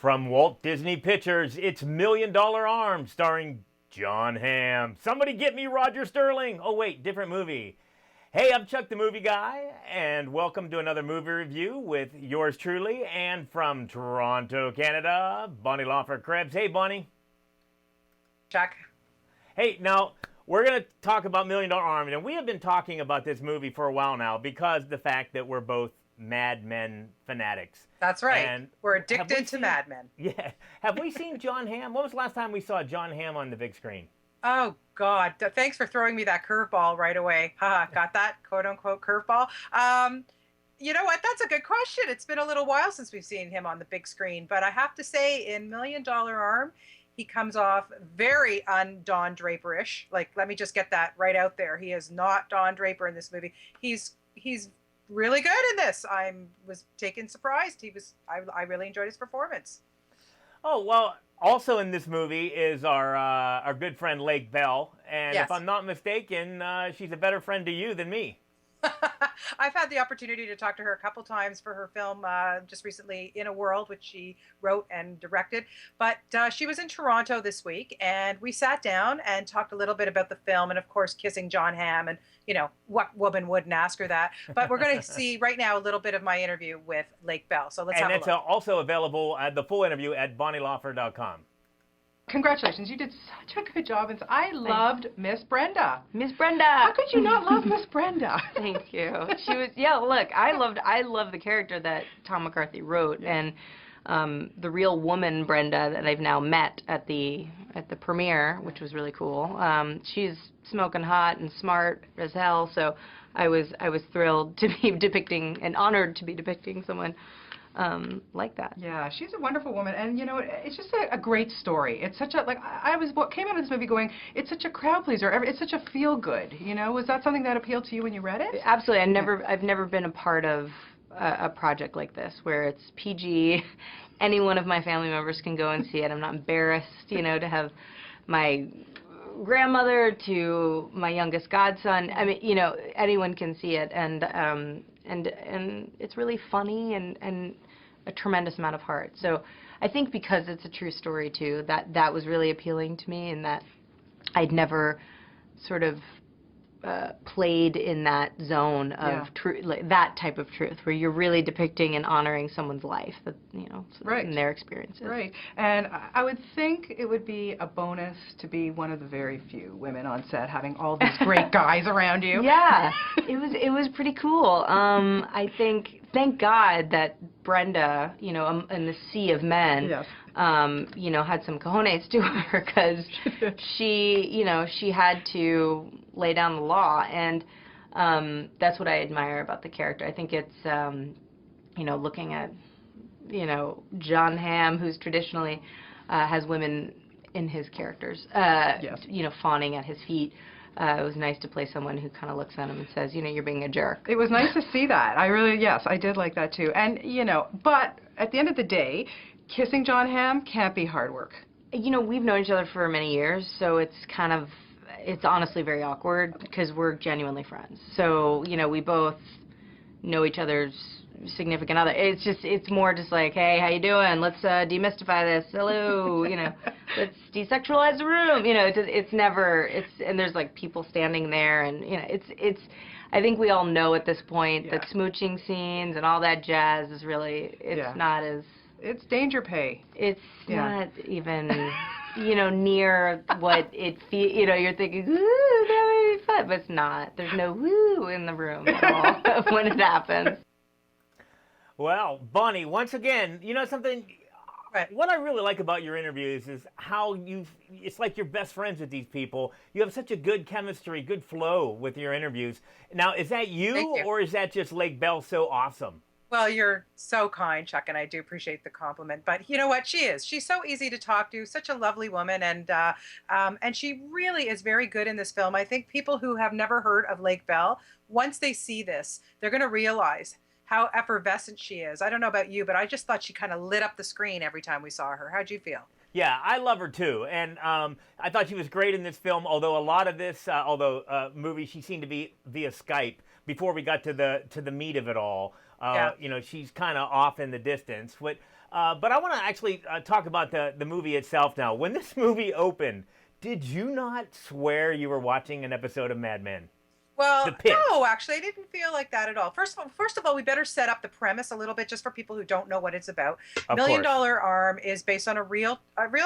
From Walt Disney Pictures, it's Million Dollar Arm starring John Hamm. Somebody get me Roger Sterling. Oh, wait, different movie. Hey, I'm Chuck the Movie Guy, and welcome to another movie review with yours truly. And from Toronto, Canada, Bonnie Laufer Krebs. Hey, Bonnie. Chuck. Hey, now, we're going to talk about Million Dollar Arm, and we have been talking about this movie for a while now because of the fact that we're both Mad Men fanatics. That's right. And we're addicted to Mad Men. Yeah. Have we seen John Hamm? When was the last time we saw John Hamm on the big screen? Oh, God. Thanks for throwing me that curveball right away. Got that, quote-unquote, curveball. You know what? That's a good question. It's been a little while since we've seen him on the big screen. But I have to say, in Million Dollar Arm, he comes off very un-Don Draper-ish. Like, let me just get that right out there. He is not Don Draper in this movie. He's really good in this. I was taken surprised. I really enjoyed his performance. Oh, well, also in this movie is our good friend Lake Bell, and Yes. if I'm not mistaken, she's a better friend to you than me. I've had the opportunity to talk to her a couple times for her film just recently, In a World, which she wrote and directed. But she was in Toronto this week, and we sat down and talked a little bit about the film and, of course, kissing John Hamm. And, you know, what woman wouldn't ask her that? But we're going to see right now a little bit of my interview with Lake Bell. So let's have a look. And it's also available at the full interview at bonnielaufer.com. Congratulations, you did such a good job. And I loved Miss Brenda. Miss Brenda. How could you not love Miss Brenda? Thank you. She was, yeah, look, I love the character that Tom McCarthy wrote, Yeah. and the real woman Brenda that I've now met at the premiere, which was really cool. She's smoking hot and smart as hell, so I was thrilled to be depicting and honored to be depicting someone like that. Yeah, she's a wonderful woman, and you know, it's just a great story. It's such a, like, what came out of this movie going, it's such a crowd pleaser. It's such a feel good. You know, was that something that appealed to you when you read it? Absolutely. I've never been a part of a project like this where it's PG. Any one of my family members can go and see it. I'm not embarrassed, you know, to have my grandmother to my youngest godson. I mean, you know, anyone can see it, and it's really funny and a tremendous amount of heart. So I think because it's a true story too, that was really appealing to me, and that I'd never sort of played in that zone of truth, like that type of truth, where you're really depicting and honoring someone's life, that, you know, Right. and their experiences. Right, and I would think it would be a bonus to be one of the very few women on set having all these great guys around you. Yeah, it was pretty cool. I think, thank God that Brenda, you know, in the sea of men, Yes. you know, had some cojones to her, because she had to lay down the law, and that's what I admire about the character. I think it's, you know, looking at, you know, John Hamm, who's traditionally has women in his characters, Yes. you know, fawning at his feet. It was nice to play someone who kind of looks at him and says, you know, you're being a jerk. It was nice to see that. Yes, I did like that too. And, you know, but at the end of the day, kissing John Hamm can't be hard work. You know, we've known each other for many years, so it's honestly very awkward because we're genuinely friends. So, you know, we both know each other's significant other. It's more just like, hey, how you doing? Let's demystify this. Hello, you know, let's desexualize the room. You know, and there's like people standing there, and, you know, I think we all know at this point that smooching scenes and all that jazz is really, not as... It's danger pay. It's not even, you know, near what it feels. You know, you're thinking, ooh, that would be fun, but it's not. There's no woo in the room at all when it happens. Well, Bonnie, once again, you know something? Right. What I really like about your interviews is how it's like you're best friends with these people. You have such a good chemistry, good flow with your interviews. Now, is that Thank you, you. or is that just Lake Bell so awesome? Well, you're so kind, Chuck, and I do appreciate the compliment. But you know what? She is. She's so easy to talk to, such a lovely woman, and she really is very good in this film. I think people who have never heard of Lake Bell, once they see this, they're going to realize how effervescent she is. I don't know about you, but I just thought she kind of lit up the screen every time we saw her. How'd you feel? Yeah, I love her too, and I thought she was great in this film. Although a lot of this, movie, she seemed to be via Skype before we got to the meat of it all. You know, she's kind of off in the distance. What But I want to actually talk about the movie itself now. When this movie opened, did you not swear you were watching an episode of Mad Men? Well, The pitch. no, actually, I didn't feel like that at all. First of all, we better set up the premise a little bit just for people who don't know what it's about. Of Million course. Dollar Arm is based on a real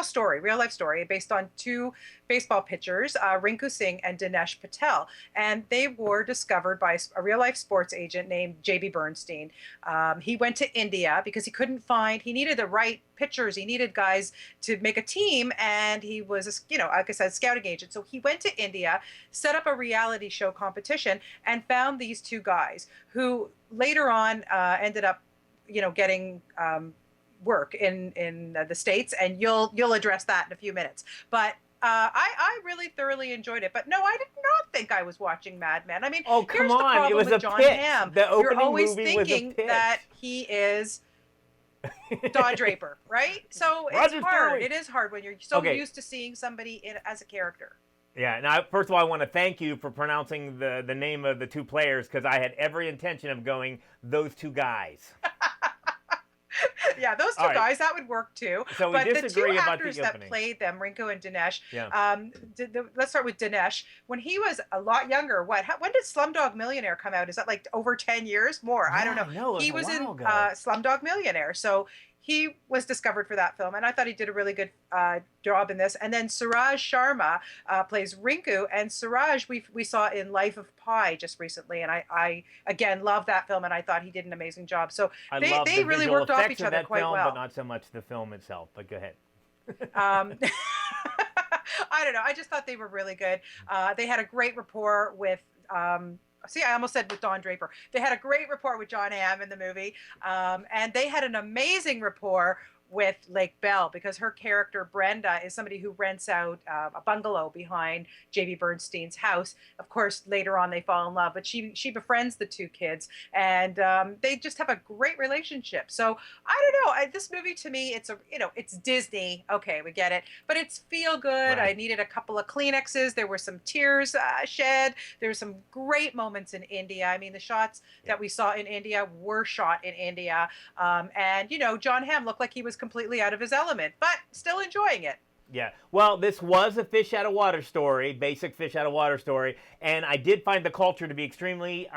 story, real life story, based on two baseball pitchers, Rinku Singh and Dinesh Patel, and they were discovered by a real life sports agent named J.B. Bernstein. He went to India because he needed the right pitchers. He needed guys to make a team, and he was, like I said, scouting agent. So he went to India, set up a reality show competition, and found these two guys who later on ended up, getting work in the States, and you'll address that in a few minutes. But I really thoroughly enjoyed it. But no, I did not think I was watching Mad Men. I mean, Oh, come here's the on. problem It was with a John pitch. Hamm. The opening You're always movie was a thinking pitch. that he is Don Draper, right? So it's Roger hard. Sterling. It is hard when you're so Okay. used to seeing somebody as a character. Yeah. Now, first of all, I want to thank you for pronouncing the name of the two players, because I had every intention of going, those two guys. Yeah, those two All right. guys, that would work too. So we But the two disagree about the actors that opening. played them, Rinku and Dinesh, Yeah. let's start with Dinesh. When he was a lot younger, when did Slumdog Millionaire come out? Is that like over 10 years? More? I don't know. No, He it was was a in while ago. Slumdog Millionaire. So he was discovered for that film, and I thought he did a really good job in this. And then Suraj Sharma plays Rinku, and Suraj we saw in Life of Pi just recently, and I again love that film, and I thought he did an amazing job. So I they love the really visual worked off effects each of other that quite film, well. but not so much the film itself. But go ahead. I don't know. I just thought they were really good. They had a great rapport with. See, I almost said with Don Draper. They had a great rapport with John Hamm in the movie, and they had an amazing rapport with Lake Bell, because her character Brenda is somebody who rents out a bungalow behind J.B. Bernstein's house. Of course, later on they fall in love, but she befriends the two kids, and they just have a great relationship. So I don't know. This movie to me, it's Disney. Okay, we get it, but it's feel good. Right. I needed a couple of Kleenexes. There were some tears shed. There were some great moments in India. I mean, the shots that we saw in India were shot in India, and John Hamm looked like he was completely out of his element, but still enjoying it. Yeah. Well, this was a fish out of water story, basic fish out of water story, and I did find the culture to be extremely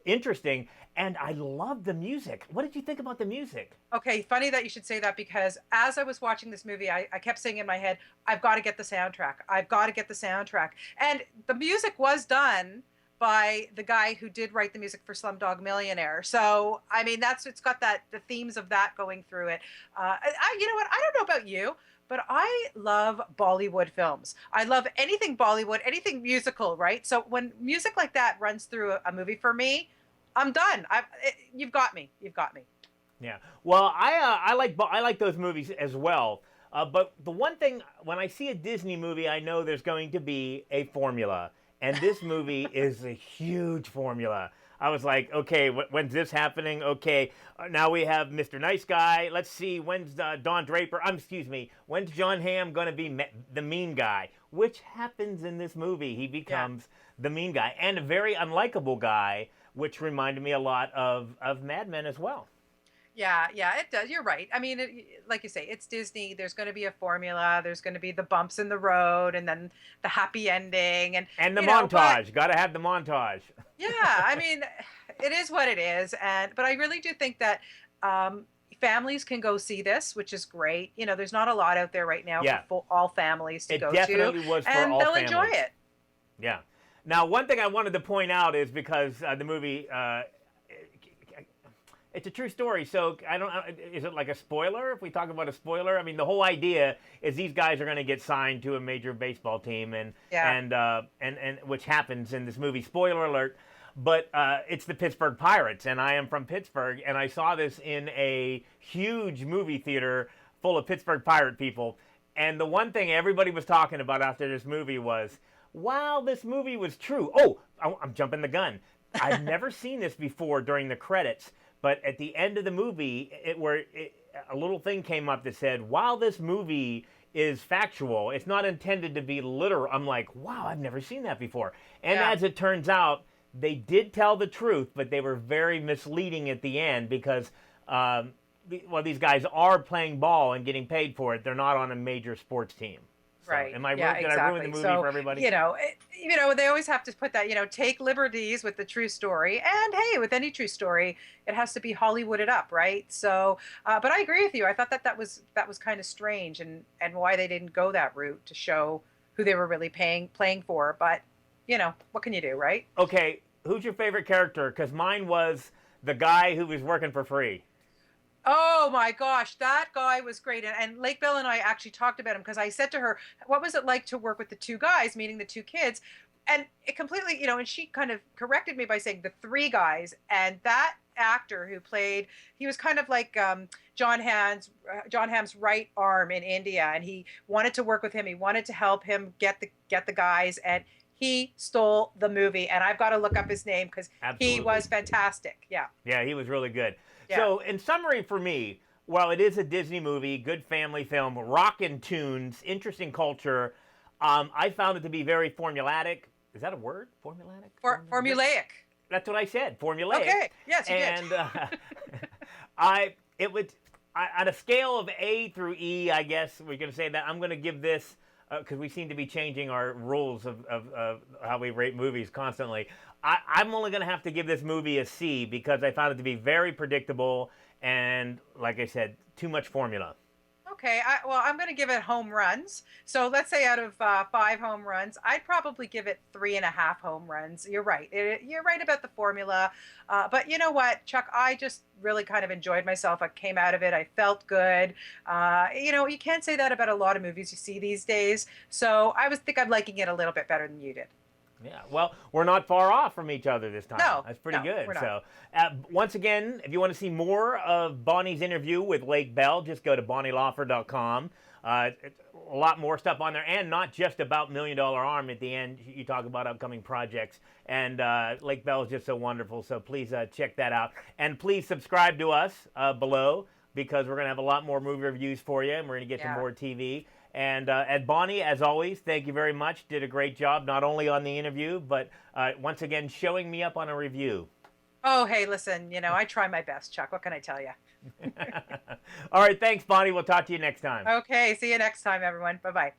interesting, and I loved the music. What did you think about the music? Okay, funny that you should say that, because as I was watching this movie, I kept saying in my head, I've got to get the soundtrack. I've got to get the soundtrack. And the music was done by the guy who did write the music for Slumdog Millionaire. So, I mean, it's got the themes of that going through it. You know what? I don't know about you, but I love Bollywood films. I love anything Bollywood, anything musical, right? So when music like that runs through a movie for me, I'm done. You've got me. You've got me. Yeah. Well, I like those movies as well. But the one thing, when I see a Disney movie, I know there's going to be a formula. And this movie is a huge formula. I was like, okay, when's this happening? Okay, now we have Mr. Nice Guy. Let's see, when's Don Draper? When's John Hamm going to be the mean guy? Which happens in this movie. He becomes the mean guy. And a very unlikable guy, which reminded me a lot of Mad Men as well. Yeah, it does. You're right. I mean, like you say, it's Disney. There's going to be a formula. There's going to be the bumps in the road, and then the happy ending, and the montage. Got to have the montage. Yeah, I mean, it is what it is, but I really do think that families can go see this, which is great. There's not a lot out there right now for all families to go to. It definitely was for and all they'll families. enjoy it. Yeah. Now, one thing I wanted to point out is because the movie. It's a true story, so I don't. Is it like a spoiler? If we talk about a spoiler, I mean, the whole idea is these guys are going to get signed to a major baseball team, and which happens in this movie. Spoiler alert! But it's the Pittsburgh Pirates, and I am from Pittsburgh, and I saw this in a huge movie theater full of Pittsburgh Pirate people. And the one thing everybody was talking about after this movie was, "Wow, this movie was true." Oh, I'm jumping the gun. I've never seen this before during the credits. But at the end of the movie, a little thing came up that said, while this movie is factual, it's not intended to be literal. I'm like, wow, I've never seen that before. And as it turns out, they did tell the truth, but they were very misleading at the end because these guys are playing ball and getting paid for it. They're not on a major sports team. So, Right. Am I Yeah, did I ruin the movie so, for everybody? they always have to put that, take liberties with the true story. And hey, with any true story, it has to be Hollywooded up, right? So, but I agree with you. I thought that was kind of strange, and why they didn't go that route to show who they were really playing for. But what can you do, right? Okay, who's your favorite character? Because mine was the guy who was working for free. Oh my gosh, that guy was great. And Lake Bell and I actually talked about him because I said to her, what was it like to work with the two guys, meaning the two kids? And it completely, and she kind of corrected me by saying the three guys. And that actor who played, he was kind of like John Hamm's right arm in India. And he wanted to work with him. He wanted to help him get the guys. And he stole the movie. And I've got to look up his name because he was fantastic. Yeah. Yeah, he was really good. Yeah. So, in summary for me, while it is a Disney movie, good family film, rockin' tunes, interesting culture, I found it to be very formulaic. Is that a word? Formulaic? Formulaic. That's what I said. Formulaic. Okay. Yes, you did. And on a scale of A through E, I guess we're going to say that I'm going to give this, because we seem to be changing our rules of how we rate movies constantly. I'm only going to have to give this movie a C because I found it to be very predictable and, like I said, too much formula. Okay, I'm going to give it home runs. So let's say out of 5 home runs, I'd probably give it 3.5 home runs. You're right. You're right about the formula. But you know what, Chuck? I just really kind of enjoyed myself. I came out of it. I felt good. You can't say that about a lot of movies you see these days. So I think I'm liking it a little bit better than you did. Yeah, well, we're not far off from each other this time. No, that's pretty good. We're not. So, once again, if you want to see more of Bonnie's interview with Lake Bell, just go to bonnielaufer.com. A lot more stuff on there, and not just about $1 Million Arm. At the end, you talk about upcoming projects, and Lake Bell is just so wonderful. So please check that out, and please subscribe to us below because we're going to have a lot more movie reviews for you, and we're going to get to more TV. And Bonnie, as always, thank you very much. Did a great job, not only on the interview, but once again, showing me up on a review. Oh, hey, listen, I try my best, Chuck. What can I tell you? All right, thanks, Bonnie. We'll talk to you next time. Okay, see you next time, everyone. Bye-bye.